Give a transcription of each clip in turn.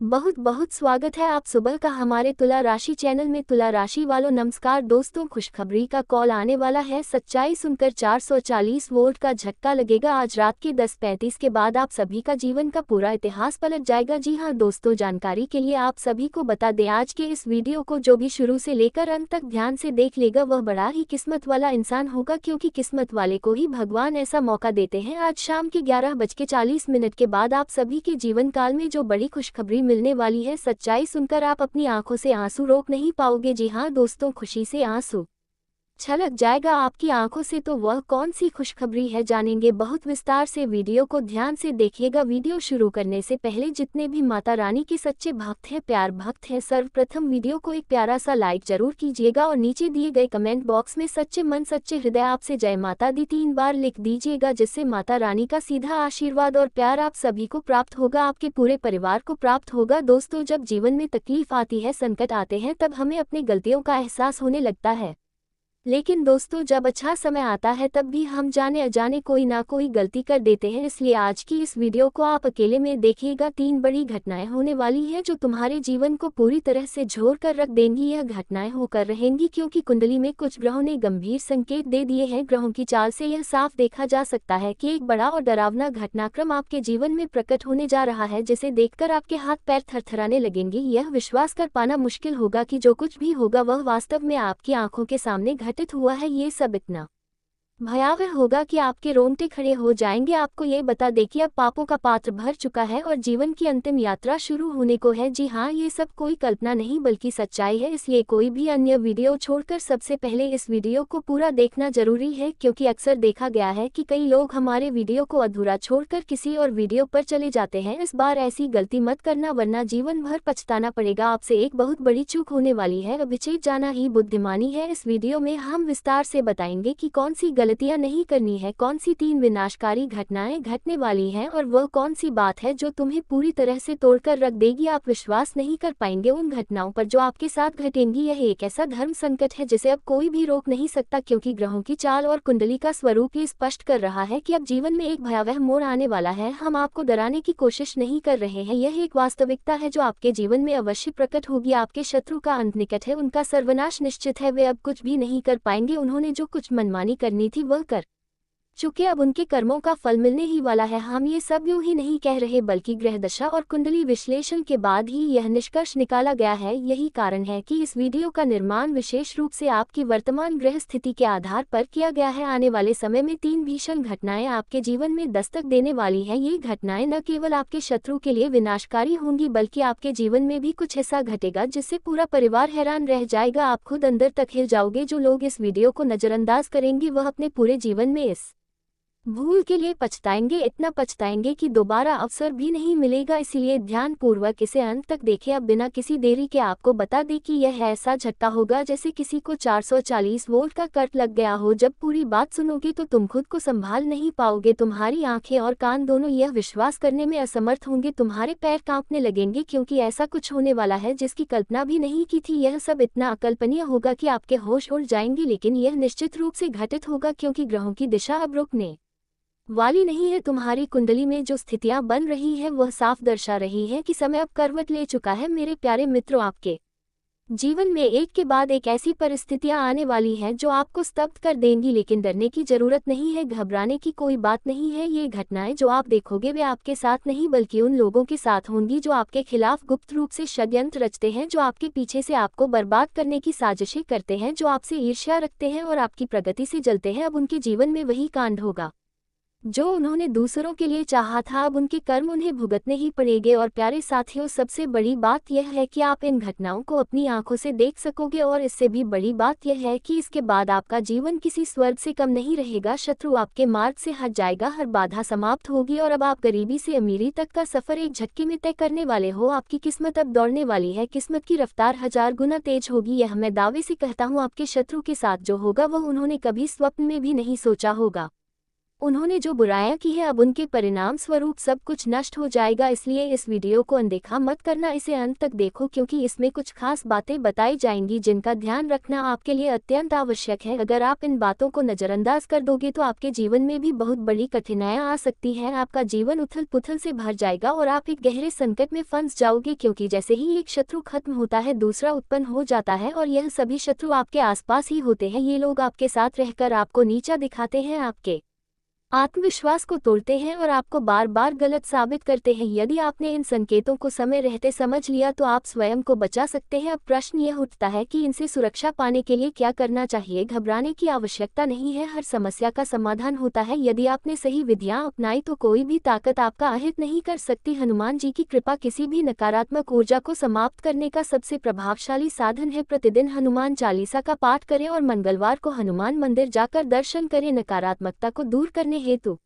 बहुत बहुत स्वागत है आप सुबह का हमारे तुला राशि चैनल में। तुला राशि वालों नमस्कार दोस्तों, खुशखबरी का कॉल आने वाला है। सच्चाई सुनकर 440 वोल्ट का झटका लगेगा। आज रात के 10:35 के बाद आप सभी का जीवन का पूरा इतिहास पलट जाएगा। जी हां दोस्तों, जानकारी के लिए आप सभी को बता दें, आज के इस वीडियो को जो भी शुरू से लेकर अंत तक ध्यान से देख लेगा वह बड़ा ही किस्मत वाला इंसान होगा, क्योंकि किस्मत वाले को ही भगवान ऐसा मौका देते हैं। आज शाम के 11:40 के बाद आप सभी के जीवन काल में जो बड़ी खुशखबरी मिलने वाली है, सच्चाई सुनकर आप अपनी आंखों से आंसू रोक नहीं पाओगे। जी हां दोस्तों, खुशी से आंसू छलक जाएगा आपकी आंखों से। तो वह कौन सी खुशखबरी है, जानेंगे बहुत विस्तार से। वीडियो को ध्यान से देखिएगा। वीडियो शुरू करने से पहले जितने भी माता रानी के सच्चे भक्त हैं, प्यार भक्त हैं, सर्वप्रथम वीडियो को एक प्यारा सा लाइक जरूर कीजिएगा और नीचे दिए गए कमेंट बॉक्स में सच्चे मन सच्चे हृदय आपसे जय माता दी 3 बार लिख दीजिएगा, जिससे माता रानी का सीधा आशीर्वाद और प्यार आप सभी को प्राप्त होगा, आपके पूरे परिवार को प्राप्त होगा। दोस्तों, जब जीवन में तकलीफ आती है, संकट आते हैं, तब हमें अपनी गलतियों का एहसास होने लगता है। लेकिन दोस्तों, जब अच्छा समय आता है तब भी हम जाने अजाने कोई ना कोई गलती कर देते हैं। इसलिए आज की इस वीडियो को आप अकेले में देखिएगा। 3 बड़ी घटनाएं होने वाली हैं जो तुम्हारे जीवन को पूरी तरह से झोर कर रख देंगी। यह घटनाएं होकर रहेंगी क्योंकि कुंडली में कुछ ग्रहों ने गंभीर संकेत दे दिए हैं। ग्रहों की चाल से यह साफ देखा जा सकता है कि एक बड़ा और डरावना घटनाक्रम आपके जीवन में प्रकट होने जा रहा है, जिसे देखकर आपके हाथ पैर थरथराने लगेंगे। यह विश्वास कर पाना मुश्किल होगा कि जो कुछ भी होगा वह वास्तव में आपकी आंखों के सामने घटित हुआ है। ये सब इतना भयावह होगा कि आपके रोंगटे खड़े हो जाएंगे। आपको ये बता दें कि अब पापों का पात्र भर चुका है और जीवन की अंतिम यात्रा शुरू होने को है। जी हाँ, ये सब कोई कल्पना नहीं बल्कि सच्चाई है। इसलिए कोई भी अन्य वीडियो छोड़कर सबसे पहले इस वीडियो को पूरा देखना जरूरी है, क्योंकि अक्सर देखा गया है कि कई लोग हमारे वीडियो को अधूरा छोड़कर किसी और वीडियो पर चले जाते हैं। इस बार ऐसी गलती मत करना, वरना जीवन भर पछताना पड़ेगा। आपसे एक बहुत बड़ी चूक होने वाली है, अब चेत जाना ही बुद्धिमानी है। इस वीडियो में हम विस्तार से बताएंगे कि कौन सी गलतियां नहीं करनी है, कौन सी 3 विनाशकारी घटनाएं घटने वाली हैं और वह कौन सी बात है जो तुम्हें पूरी तरह से तोड़कर रख देगी। आप विश्वास नहीं कर पाएंगे उन घटनाओं पर जो आपके साथ घटेंगी। यह एक ऐसा धर्म संकट है जिसे अब कोई भी रोक नहीं सकता, क्योंकि ग्रहों की चाल और कुंडली का स्वरूप ये स्पष्ट कर रहा है कि अब जीवन में एक भयावह मोड़ आने वाला है। हम आपको डराने की कोशिश नहीं कर रहे हैं, यह एक वास्तविकता है जो आपके जीवन में अवश्य प्रकट होगी। आपके शत्रु का अंत निकट है, उनका सर्वनाश निश्चित है। वे अब कुछ भी नहीं कर पाएंगे। उन्होंने जो कुछ मनमानी करनी थी वह कर चूंकि अब उनके कर्मों का फल मिलने ही वाला है। हम ये सब यूं ही नहीं कह रहे, बल्कि ग्रह दशा और कुंडली विश्लेषण के बाद ही यह निष्कर्ष निकाला गया है। यही कारण है कि इस वीडियो का निर्माण विशेष रूप से आपकी वर्तमान ग्रह स्थिति के आधार पर किया गया है। आने वाले समय में 3 भीषण घटनाएं आपके जीवन में दस्तक देने वाली हैं। ये घटनाएं न केवल आपके शत्रु के लिए विनाशकारी होंगी, बल्कि आपके जीवन में भी कुछ ऐसा घटेगा जिससे पूरा परिवार हैरान रह जाएगा। आप खुद अंदर तक हिल जाओगे। जो लोग इस वीडियो को नजरअंदाज करेंगे वह अपने पूरे जीवन में इस भूल के लिए पछताएंगे, इतना पछताएंगे कि दोबारा अवसर भी नहीं मिलेगा। इसलिए ध्यानपूर्वक इसे अंत तक देखें। अब बिना किसी देरी के आपको बता दें कि यह ऐसा झटका होगा जैसे किसी को 440 वोल्ट का कट लग गया हो। जब पूरी बात सुनोगे तो तुम खुद को संभाल नहीं पाओगे। तुम्हारी आंखें और कान दोनों यह विश्वास करने में असमर्थ होंगे। तुम्हारे पैर कांपने लगेंगे, क्योंकि ऐसा कुछ होने वाला है जिसकी कल्पना भी नहीं की थी। यह सब इतना अकल्पनीय होगा कि आपके होश उड़ जाएंगे, लेकिन यह निश्चित रूप से घटित होगा, क्योंकि ग्रहों की दिशा अब रुकने वाली नहीं है। तुम्हारी कुंडली में जो स्थितियां बन रही हैं वह साफ दर्शा रही है कि समय अब करवट ले चुका है। मेरे प्यारे मित्रों, आपके जीवन में एक के बाद एक ऐसी परिस्थितियां आने वाली हैं जो आपको स्तब्ध कर देंगी, लेकिन डरने की जरूरत नहीं है, घबराने की कोई बात नहीं है। ये घटनाएं जो आप देखोगे वे आपके साथ नहीं बल्कि उन लोगों के साथ होंगी जो आपके खिलाफ गुप्त रूप से षड्यंत्र रचते हैं, जो आपके पीछे से आपको बर्बाद करने की साजिशें करते हैं, जो आपसे ईर्ष्या रखते हैं और आपकी प्रगति से जलते हैं। अब उनके जीवन में वही कांड होगा जो उन्होंने दूसरों के लिए चाहा था। अब उनके कर्म उन्हें भुगतने ही पड़ेंगे। और प्यारे साथियों, सबसे बड़ी बात यह है कि आप इन घटनाओं को अपनी आंखों से देख सकोगे, और इससे भी बड़ी बात यह है कि इसके बाद आपका जीवन किसी स्वर्ग से कम नहीं रहेगा। शत्रु आपके मार्ग से हट जाएगा, हर बाधा समाप्त होगी और अब आप गरीबी से अमीरी तक का सफर एक झटके में तय करने वाले हो। आपकी किस्मत अब दौड़ने वाली है, किस्मत की रफ्तार 1000 गुना तेज होगी। यह मैं दावे से कहता हूँ, आपके शत्रु के साथ जो होगा वह उन्होंने कभी स्वप्न में भी नहीं सोचा होगा। उन्होंने जो बुराइयां की है अब उनके परिणाम स्वरूप सब कुछ नष्ट हो जाएगा। इसलिए इस वीडियो को अनदेखा मत करना, इसे अंत तक देखो क्योंकि इसमें कुछ खास बातें बताई जाएंगी जिनका ध्यान रखना आपके लिए अत्यंत आवश्यक है। अगर आप इन बातों को नजरअंदाज कर दोगे तो आपके जीवन में भी बहुत बड़ी कठिनाइयां आ सकती हैं। आपका जीवन उथल पुथल से भर जाएगा और आप एक गहरे संकट में फंस जाओगे, क्योंकि जैसे ही एक शत्रु खत्म होता है दूसरा उत्पन्न हो जाता है और यह सभी शत्रु आपके आसपास ही होते हैं। ये लोग आपके साथ रहकर आपको नीचा दिखाते हैं, आपके आत्मविश्वास को तोड़ते हैं और आपको बार बार गलत साबित करते हैं। यदि आपने इन संकेतों को समय रहते समझ लिया तो आप स्वयं को बचा सकते हैं। अब प्रश्न यह उठता है कि इनसे सुरक्षा पाने के लिए क्या करना चाहिए। घबराने की आवश्यकता नहीं है, हर समस्या का समाधान होता है। यदि आपने सही विधियां अपनाई तो कोई भी ताकत आपका अहित नहीं कर सकती। हनुमान जी की कृपा किसी भी नकारात्मक ऊर्जा को समाप्त करने का सबसे प्रभावशाली साधन है। प्रतिदिन हनुमान चालीसा का पाठ करें और मंगलवार को हनुमान मंदिर जाकर दर्शन करें। नकारात्मकता को दूर करने हेतु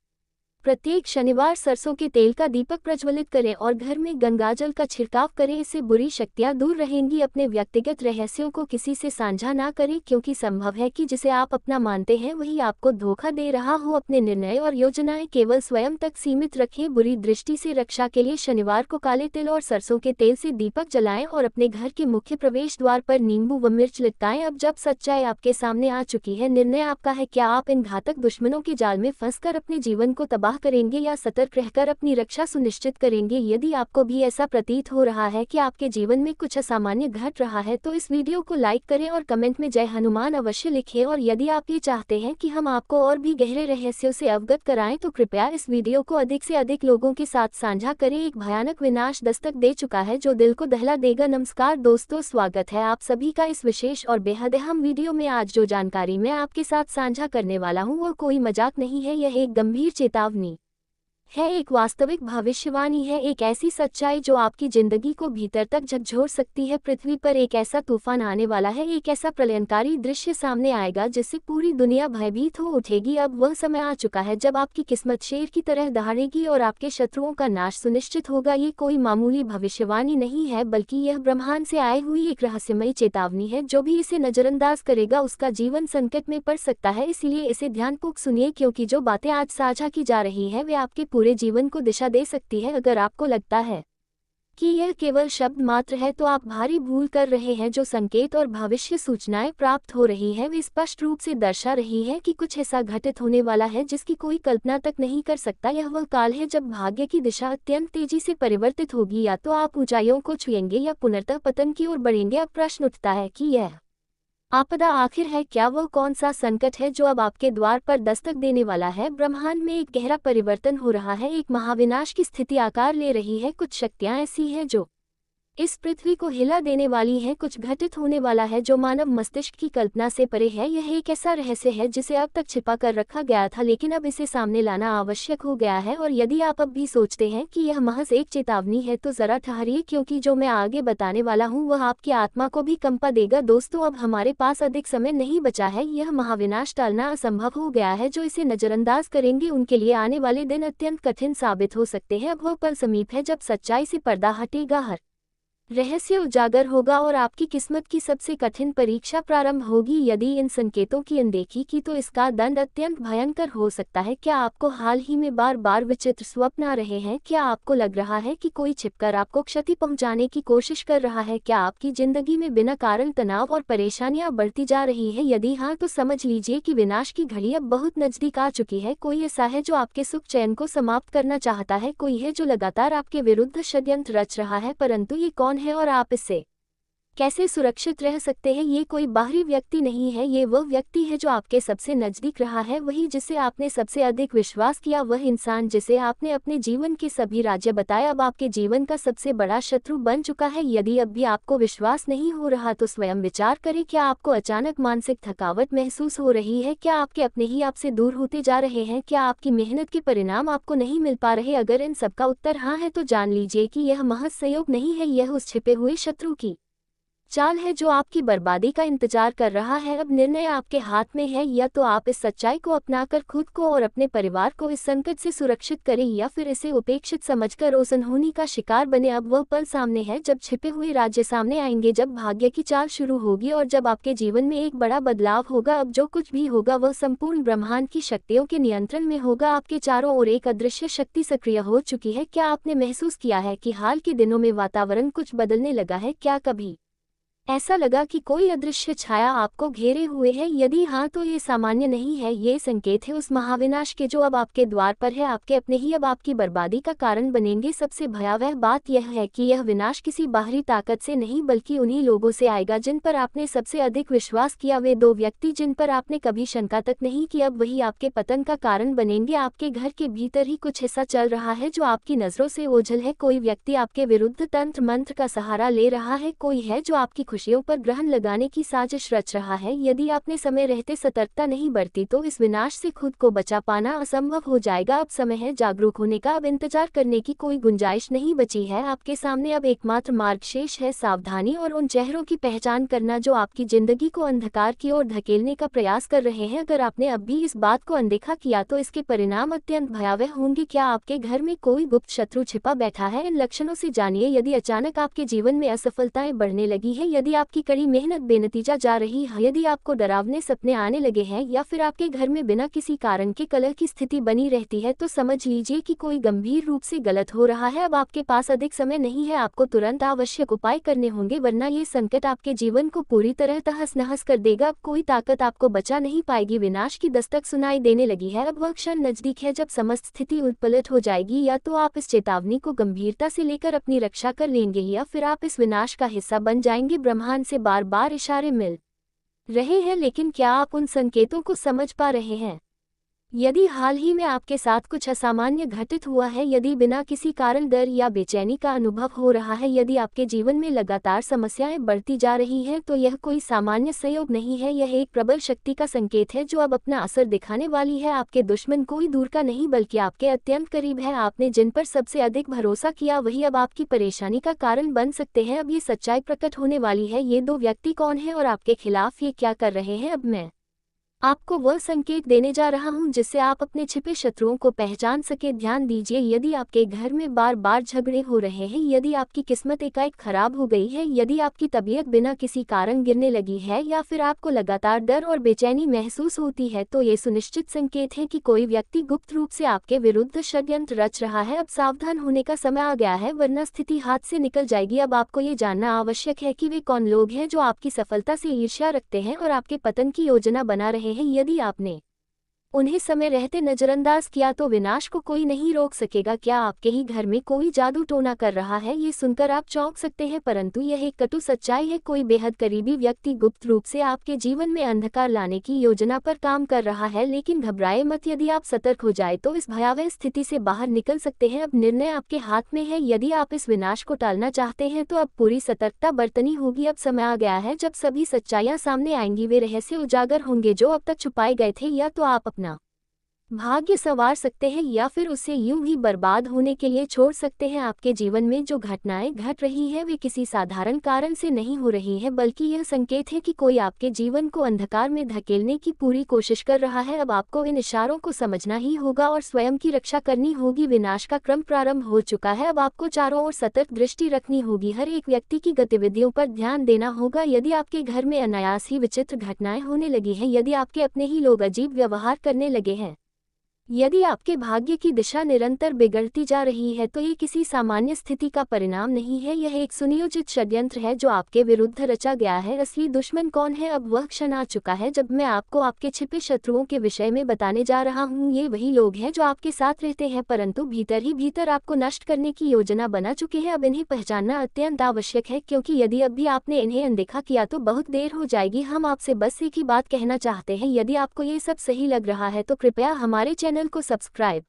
प्रत्येक शनिवार सरसों के तेल का दीपक प्रज्वलित करें और घर में गंगाजल का छिड़काव करें, इससे बुरी शक्तियां दूर रहेंगी। अपने व्यक्तिगत रहस्यों को किसी से साझा ना करें, क्योंकि संभव है कि जिसे आप अपना मानते हैं वही आपको धोखा दे रहा हो। अपने निर्णय और योजनाएं केवल स्वयं तक सीमित रखें। बुरी दृष्टि से रक्षा के लिए शनिवार को काले तिल और सरसों के तेल से दीपक जलाएं और अपने घर के मुख्य प्रवेश द्वार पर नींबू व मिर्च लटकाएं। अब जब सच्चाई आपके सामने आ चुकी है, निर्णय आपका है। क्या आप इन घातक दुश्मनों के जाल में फंसकर अपने जीवन को तबाह करेंगे या सतर्क रहकर अपनी रक्षा सुनिश्चित करेंगे। यदि आपको भी ऐसा प्रतीत हो रहा है कि आपके जीवन में कुछ असामान्य घट रहा है तो इस वीडियो को लाइक करें और कमेंट में जय हनुमान अवश्य लिखें। और यदि आप ये चाहते हैं कि हम आपको और भी गहरे रहस्यों से अवगत कराएं तो कृपया इस वीडियो को अधिक से अधिक लोगों के साथ साझा करें। एक भयानक विनाश दस्तक दे चुका है जो दिल को दहला देगा। नमस्कार दोस्तों, स्वागत है आप सभी का इस विशेष और बेहद अहम वीडियो में। आज जो जानकारी मैं आपके साथ साझा करने वाला हूँ वो कोई मजाक नहीं है, यह एक गंभीर चेतावनी है, एक वास्तविक भविष्यवाणी है, एक ऐसी सच्चाई जो आपकी जिंदगी को भीतर तक झकझोर सकती है। पृथ्वी पर एक ऐसा तूफान आने वाला है, एक ऐसा प्रलयंकारी दृश्य सामने आएगा जिससे पूरी दुनिया भयभीत हो उठेगी। अब वह समय आ चुका है जब आपकी किस्मत शेर की तरह दहाड़ेगी और आपके शत्रुओं का नाश सुनिश्चित होगा। ये कोई मामूली भविष्यवाणी नहीं है, बल्कि यह ब्रह्मांड से आई हुई एक रहस्यमयी चेतावनी है। जो भी इसे नजरअंदाज करेगा उसका जीवन संकट में पड़ सकता है। इसलिए इसे ध्यानपूर्वक सुनिए, क्योंकि जो बातें आज साझा की जा रही है वे आपके पूरे जीवन को दिशा दे सकती है। अगर आपको लगता है कि यह केवल शब्द मात्र है तो आप भारी भूल कर रहे हैं। जो संकेत और भविष्य सूचनाएं प्राप्त हो रही है वे स्पष्ट रूप से दर्शा रही है कि कुछ ऐसा घटित होने वाला है जिसकी कोई कल्पना तक नहीं कर सकता। यह वह काल है जब भाग्य की दिशा अत्यंत तेजी से परिवर्तित होगी। या तो आप ऊंचाइयों को छुएंगे या पुनर्तः पतन की ओर बढ़ेंगे। अब प्रश्न उठता है कि यह आपदा आखिर है क्या? वह कौन सा संकट है जो अब आपके द्वार पर दस्तक देने वाला है? ब्रह्मांड में एक गहरा परिवर्तन हो रहा है, एक महाविनाश की स्थिति आकार ले रही है। कुछ शक्तियां ऐसी हैं जो इस पृथ्वी को हिला देने वाली है। कुछ घटित होने वाला है जो मानव मस्तिष्क की कल्पना से परे है। यह एक ऐसा रहस्य है जिसे अब तक छिपा कर रखा गया था, लेकिन अब इसे सामने लाना आवश्यक हो गया है। और यदि आप अब भी सोचते हैं कि यह महज एक चेतावनी है तो जरा ठहरिए, क्योंकि जो मैं आगे बताने वाला हूँ वह आपकी आत्मा को भी कंपा देगा। दोस्तों, अब हमारे पास अधिक समय नहीं बचा है। यह महाविनाश टालना असंभव हो गया है। जो इसे नजरअंदाज करेंगे उनके लिए आने वाले दिन अत्यंत कठिन साबित हो सकते हैं। अब वह पल समीप है जब सच्चाई से पर्दा हटेगा, हर रहस्य उजागर होगा और आपकी किस्मत की सबसे कठिन परीक्षा प्रारंभ होगी। यदि इन संकेतों की अनदेखी की तो इसका दंड अत्यंत भयंकर हो सकता है। क्या आपको हाल ही में बार बार विचित्र स्वप्न आ रहे हैं? क्या आपको लग रहा है कि कोई छिपकर आपको क्षति पहुंचाने की कोशिश कर रहा है? क्या आपकी जिंदगी में बिना कारण तनाव और परेशानियां बढ़ती जा रही है? यदि हाँ तो समझ लीजिए कि विनाश की घड़ी अब बहुत नजदीक आ चुकी है। कोई ऐसा है जो आपके सुख चैन को समाप्त करना चाहता है, कोई है जो लगातार आपके विरुद्ध षड्यंत्र रच रहा है। परंतु ये कौन है और आप इससे कैसे सुरक्षित रह सकते हैं? ये कोई बाहरी व्यक्ति नहीं है, ये वह व्यक्ति है जो आपके सबसे नजदीक रहा है, वही जिसे आपने सबसे अधिक विश्वास किया, वह इंसान जिसे आपने अपने जीवन के सभी राज्य बताए अब आपके जीवन का सबसे बड़ा शत्रु बन चुका है। यदि अब भी आपको विश्वास नहीं हो रहा तो स्वयं विचार करें। क्या आपको अचानक मानसिक थकावट महसूस हो रही है? क्या आपके अपने ही आपसे दूर होते जा रहे हैं? क्या आपकी मेहनत के परिणाम आपको नहीं मिल पा रहे? अगर इन सबका उत्तर हाँ है तो जान लीजिए कि यह महज संयोग नहीं है, यह उस छिपे हुए शत्रु की चाल है जो आपकी बर्बादी का इंतजार कर रहा है। अब निर्णय आपके हाथ में है, या तो आप इस सच्चाई को अपनाकर खुद को और अपने परिवार को इस संकट से सुरक्षित करें, या फिर इसे उपेक्षित समझकर उस अनहोनी का शिकार बने। अब वह पल सामने है जब छिपे हुए राज्य सामने आएंगे, जब भाग्य की चाल शुरू होगी और जब आपके जीवन में एक बड़ा बदलाव होगा। अब जो कुछ भी होगा वह संपूर्ण ब्रह्मांड की शक्तियों के नियंत्रण में होगा। आपके चारों ओर एक अदृश्य शक्ति सक्रिय हो चुकी है। क्या आपने महसूस किया है कि हाल के दिनों में वातावरण कुछ बदलने लगा है? क्या कभी ऐसा लगा कि कोई अदृश्य छाया आपको घेरे हुए है? यदि हाँ, तो ये सामान्य नहीं है, ये संकेत है उस महाविनाश के जो अब आपके द्वार पर है। आपके अपने ही अब आपकी बर्बादी का कारण बनेंगे। सबसे भयावह बात यह है कि यह विनाश किसी बाहरी ताकत से नहीं बल्कि उन्हीं लोगों से आएगा जिन पर आपने सबसे अधिक विश्वास किया। वे दो व्यक्ति जिन पर आपने कभी शंका तक नहीं की, अब वही आपके पतन का कारण बनेंगे। आपके घर के भीतर ही कुछ हिस्सा चल रहा है जो आपकी नजरों से ओझल है। कोई व्यक्ति आपके विरुद्ध तंत्र मंत्र का सहारा ले रहा है। कोई है जो आपकी खुशियों पर ग्रहण लगाने की साजिश रच रहा है। यदि आपने समय रहते सतर्कता नहीं बरती तो इस विनाश से खुद को बचा पाना असंभव हो जाएगा। अब समय है जागरूक होने का। अब इंतजार करने की कोई गुंजाइश नहीं बची है। आपके सामने अब एकमात्र मार्ग शेष है, सावधानी और उन चेहरों की पहचान करना जो आपकी जिंदगी को अंधकार की ओर धकेलने का प्रयास कर रहे हैं। अगर आपने अब भी इस बात को अनदेखा किया तो इसके परिणाम अत्यंत भयावह होंगे। क्या आपके घर में कोई गुप्त शत्रु छिपा बैठा है? इन लक्षणों से जानिए। यदि अचानक आपके जीवन में असफलताएं बढ़ने लगी है, यदि आपकी कड़ी मेहनत बेनतीजा जा रही है, यदि आपको डरावने सपने आने लगे हैं, या फिर आपके घर में बिना किसी कारण के कलह की स्थिति बनी रहती है, तो समझ लीजिए कि कोई गंभीर रूप से गलत हो रहा है। अब आपके पास अधिक समय नहीं है, आपको तुरंत आवश्यक उपाय करने होंगे, वरना ये संकट आपके जीवन को पूरी तरह तहस नहस कर देगा। अब कोई ताकत आपको बचा नहीं पाएगी। विनाश की दस्तक सुनाई देने लगी है। अब वह क्षण नजदीक है जब समस्त स्थिति उलटपलट हो जाएगी। या तो आप इस चेतावनी को गंभीरता से लेकर अपनी रक्षा कर लेंगे, या फिर आप इस विनाश का हिस्सा बन जाएंगे। ब्रह्मांड से बार बार इशारे मिल रहे हैं, लेकिन क्या आप उन संकेतों को समझ पा रहे हैं? यदि हाल ही में आपके साथ कुछ असामान्य घटित हुआ है, यदि बिना किसी कारण डर या बेचैनी का अनुभव हो रहा है, यदि आपके जीवन में लगातार समस्याएं बढ़ती जा रही हैं, तो यह कोई सामान्य संयोग नहीं है। यह एक प्रबल शक्ति का संकेत है जो अब अपना असर दिखाने वाली है। आपके दुश्मन कोई दूर का नहीं बल्कि आपके अत्यंत करीब है। आपने जिन पर सबसे अधिक भरोसा किया वही अब आपकी परेशानी का कारण बन सकते हैं। अब ये सच्चाई प्रकट होने वाली है। ये दो व्यक्ति कौन है और आपके खिलाफ ये क्या कर रहे हैं? अब मैं आपको वह संकेत देने जा रहा हूं जिससे आप अपने छिपे शत्रुओं को पहचान सके। ध्यान दीजिए, यदि आपके घर में बार बार झगड़े हो रहे हैं, यदि आपकी किस्मत एकाएक खराब हो गई है, यदि आपकी तबीयत बिना किसी कारण गिरने लगी है, या फिर आपको लगातार डर और बेचैनी महसूस होती है, तो ये सुनिश्चित संकेत है कि कोई व्यक्ति गुप्त रूप से आपके विरुद्ध षड्यंत्र रच रहा है। अब सावधान होने का समय आ गया है, वरना स्थिति हाथ से निकल जाएगी। अब आपको ये जानना आवश्यक है कि वे कौन लोग हैं जो आपकी सफलता से ईर्ष्या रखते हैं और आपके पतन की योजना बना रहे हैं। यदि आपने उन्हें समय रहते नजरअंदाज किया तो विनाश को कोई नहीं रोक सकेगा। क्या आपके ही घर में कोई जादू टोना कर रहा है? ये सुनकर आप चौंक सकते हैं, परंतु यह एक कटु सच्चाई है। कोई बेहद करीबी व्यक्ति गुप्त रूप से आपके जीवन में अंधकार लाने की योजना पर काम कर रहा है। लेकिन घबराए मत, यदि आप सतर्क हो जाए तो इस भयावह स्थिति से बाहर निकल सकते हैं। अब निर्णय आपके हाथ में है। यदि आप इस विनाश को टालना चाहते हैं तो अब पूरी सतर्कता बरतनी होगी। अब समय आ गया है जब सभी सच्चाइयां सामने आएंगी। वे रहस्य उजागर होंगे जो अब तक छुपाए गए थे। या तो आप अपना भाग्य संवार सकते हैं, या फिर उसे यूं ही बर्बाद होने के लिए छोड़ सकते हैं। आपके जीवन में जो घटनाएं घट रही हैं वे किसी साधारण कारण से नहीं हो रही हैं, बल्कि यह संकेत है कि कोई आपके जीवन को अंधकार में धकेलने की पूरी कोशिश कर रहा है। अब आपको इन इशारों को समझना ही होगा और स्वयं की रक्षा करनी होगी। विनाश का क्रम प्रारंभ हो चुका है। अब आपको चारों ओर सतर्क दृष्टि रखनी होगी, हर एक व्यक्ति की गतिविधियों पर ध्यान देना होगा। यदि आपके घर में अनायास ही विचित्र घटनाएं होने लगी हैं, यदि आपके अपने ही लोग अजीब व्यवहार करने लगे हैं, यदि आपके भाग्य की दिशा निरंतर बिगड़ती जा रही है, तो ये किसी सामान्य स्थिति का परिणाम नहीं है। यह एक सुनियोजित षड्यंत्र है जो आपके विरुद्ध रचा गया है। असली दुश्मन कौन है? अब वह क्षण आ चुका है जब मैं आपको आपके छिपे शत्रुओं के विषय में बताने जा रहा हूँ। ये वही लोग हैं जो आपके साथ रहते हैं, परंतु भीतर ही भीतर आपको नष्ट करने की योजना बना चुके हैं। अब इन्हें पहचानना अत्यंत आवश्यक है, क्योंकि यदि अब भी आपने इन्हें अनदेखा किया तो बहुत देर हो जाएगी। हम आपसे बस एक ही बात कहना चाहते हैं, यदि आपको ये सब सही लग रहा है तो कृपया हमारे चैनल को सब्सक्राइब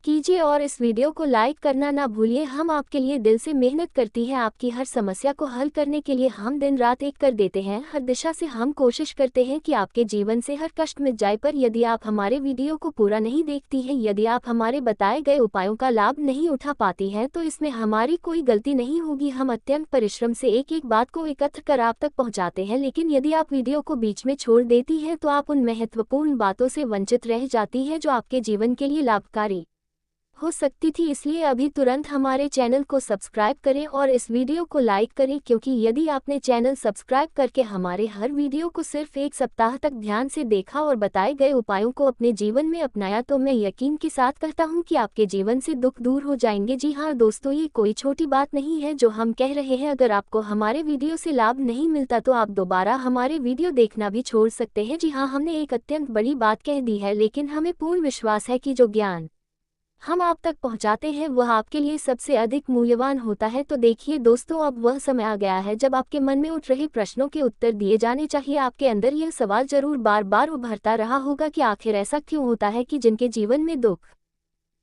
कीजिए और इस वीडियो को लाइक करना ना भूलिए। हम आपके लिए दिल से मेहनत करती है, आपकी हर समस्या को हल करने के लिए हम दिन रात एक कर देते हैं। हर दिशा से हम कोशिश करते हैं कि आपके जीवन से हर कष्ट मिट जाए। पर यदि आप हमारे वीडियो को पूरा नहीं देखती हैं, यदि आप हमारे बताए गए उपायों का लाभ नहीं उठा पाती हैं, तो इसमें हमारी कोई गलती नहीं होगी। हम अत्यंत परिश्रम से एक एक बात को एकत्र कर आप तक पहुँचाते हैं, लेकिन यदि आप वीडियो को बीच में छोड़ देती हैं तो आप उन महत्वपूर्ण बातों से वंचित रह जाती हैं जो आपके जीवन के लिए लाभकारी हो सकती थी। इसलिए अभी तुरंत हमारे चैनल को सब्सक्राइब करें और इस वीडियो को लाइक करें, क्योंकि यदि आपने चैनल सब्सक्राइब करके हमारे हर वीडियो को सिर्फ एक सप्ताह तक ध्यान से देखा और बताए गए उपायों को अपने जीवन में अपनाया, तो मैं यकीन के साथ कहता हूं कि आपके जीवन से दुख दूर हो जाएंगे। जी हाँ दोस्तों, ये कोई छोटी बात नहीं है जो हम कह रहे हैं। अगर आपको हमारे वीडियो से लाभ नहीं मिलता तो आप दोबारा हमारे वीडियो देखना भी छोड़ सकते हैं। जी हाँ, हमने एक अत्यंत बड़ी बात कह दी है, लेकिन हमें पूर्ण विश्वास है कि जो ज्ञान हम आप तक पहुंचाते हैं वह आपके लिए सबसे अधिक मूल्यवान होता है। तो देखिए दोस्तों, अब वह समय आ गया है जब आपके मन में उठ रहे प्रश्नों के उत्तर दिए जाने चाहिए। आपके अंदर यह सवाल जरूर बार बार उभरता रहा होगा कि आखिर ऐसा क्यों होता है कि जिनके जीवन में दुख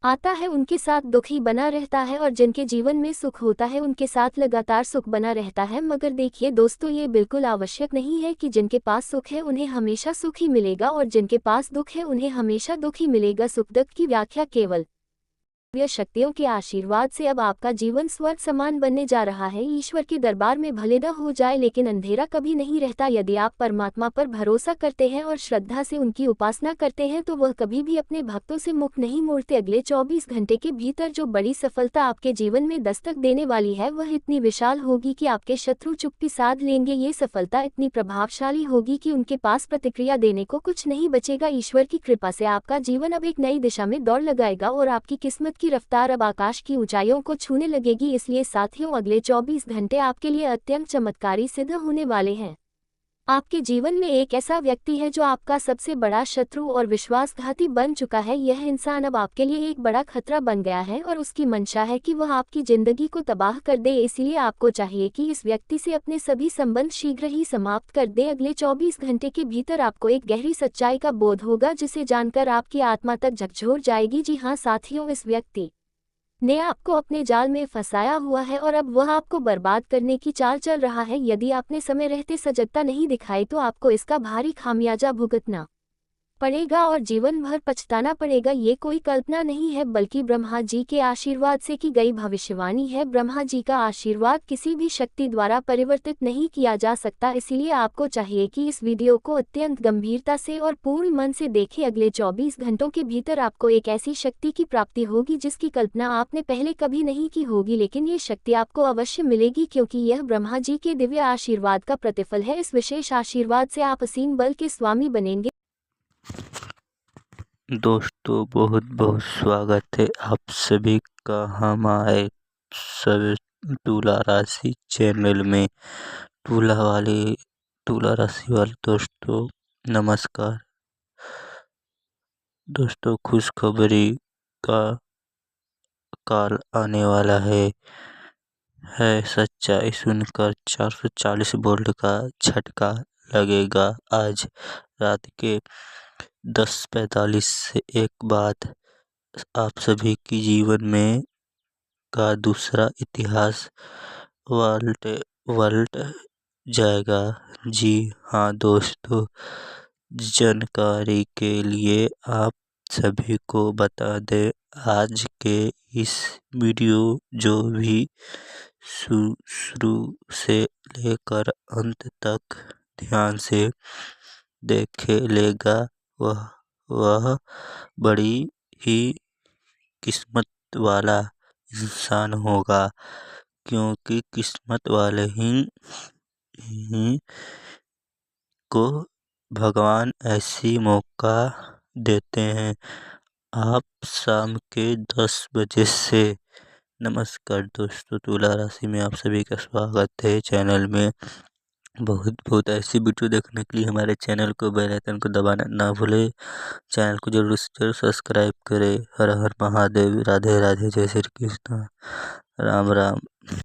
आता है उनके साथ दुख ही बना रहता है, और जिनके जीवन में सुख होता है उनके साथ लगातार सुख बना रहता है। मगर देखिए दोस्तों, ये बिल्कुल आवश्यक नहीं है कि जिनके पास सुख है उन्हें हमेशा सुख ही मिलेगा और जिनके पास दुख है उन्हें हमेशा दुख ही मिलेगा। सुख दुख की व्याख्या केवल शक्तियों के आशीर्वाद से अब आपका जीवन स्वर्ग समान बनने जा रहा है। ईश्वर के दरबार में भले न हो जाए, लेकिन अंधेरा कभी नहीं रहता। यदि आप परमात्मा पर भरोसा करते हैं और श्रद्धा से उनकी उपासना करते हैं तो वह कभी भी अपने भक्तों से मुख नहीं मोड़ते। अगले 24 घंटे के भीतर जो बड़ी सफलता आपके जीवन में दस्तक देने वाली है वह इतनी विशाल होगी कि आपके शत्रु चुप्पी साध लेंगे। ये सफलता इतनी प्रभावशाली होगी कि उनके पास प्रतिक्रिया देने को कुछ नहीं बचेगा। ईश्वर की कृपा से आपका जीवन अब एक नई दिशा में दौड़ लगाएगा और आपकी किस्मत की रफ्तार अब आकाश की ऊंचाइयों को छूने लगेगी। इसलिए साथियों, अगले 24 घंटे आपके लिए अत्यंत चमत्कारी सिद्ध होने वाले हैं। आपके जीवन में एक ऐसा व्यक्ति है जो आपका सबसे बड़ा शत्रु और विश्वासघाती बन चुका है। यह इंसान अब आपके लिए एक बड़ा खतरा बन गया है और उसकी मंशा है कि वह आपकी जिंदगी को तबाह कर दे। इसलिए आपको चाहिए कि इस व्यक्ति से अपने सभी संबंध शीघ्र ही समाप्त कर दे। अगले 24 घंटे के भीतर आपको एक गहरी सच्चाई का बोध होगा जिसे जानकर आपकी आत्मा तक झकझोर जाएगी। जी हाँ साथियों, इस व्यक्ति ने आपको अपने जाल में फंसाया हुआ है और अब वह आपको बर्बाद करने की चाल चल रहा है। यदि आपने समय रहते सजगता नहीं दिखाई तो आपको इसका भारी खामियाजा भुगतना पड़ेगा और जीवन भर पछताना पड़ेगा। ये कोई कल्पना नहीं है बल्कि ब्रह्मा जी के आशीर्वाद से की गई भविष्यवाणी है। ब्रह्मा जी का आशीर्वाद किसी भी शक्ति द्वारा परिवर्तित नहीं किया जा सकता। इसलिए आपको चाहिए कि इस वीडियो को अत्यंत गंभीरता से और पूर्ण मन से देखें। अगले 24 घंटों के भीतर आपको एक ऐसी शक्ति की प्राप्ति होगी जिसकी कल्पना आपने पहले कभी नहीं की होगी, लेकिन ये शक्ति आपको अवश्य मिलेगी क्योंकि यह ब्रह्मा जी के दिव्य आशीर्वाद का प्रतिफल है। इस विशेष आशीर्वाद से आप असीम बल के स्वामी बनेंगे। दोस्तों, बहुत बहुत स्वागत है आप सभी का हमारे सब तुला राशि चैनल में। तुला राशि वाले दोस्तों नमस्कार। दोस्तों, खुशखबरी का काल आने वाला है। सच्चाई सुनकर 440 वोल्ट का झटका लगेगा। आज रात के 10:45 से एक बाद आप सभी की जीवन में का दूसरा इतिहास पलट जाएगा। जी हाँ दोस्तों, जानकारी के लिए आप सभी को बता दें, आज के इस वीडियो जो भी शुरू से लेकर अंत तक ध्यान से देखे लेगा वह बड़ी ही किस्मत वाला इंसान होगा, क्योंकि किस्मत वाले ही को भगवान ऐसी मौका देते हैं। आप शाम के 10 बजे से नमस्कार दोस्तों, तुला राशि में आप सभी का स्वागत है। चैनल में बहुत बहुत ऐसी वीडियो देखने के लिए हमारे चैनल को बेल आइकन को दबाना ना भूले। चैनल को जरूर से जरूर सब्सक्राइब करें। हर हर महादेव, राधे राधे, जय श्री कृष्ण, राम राम।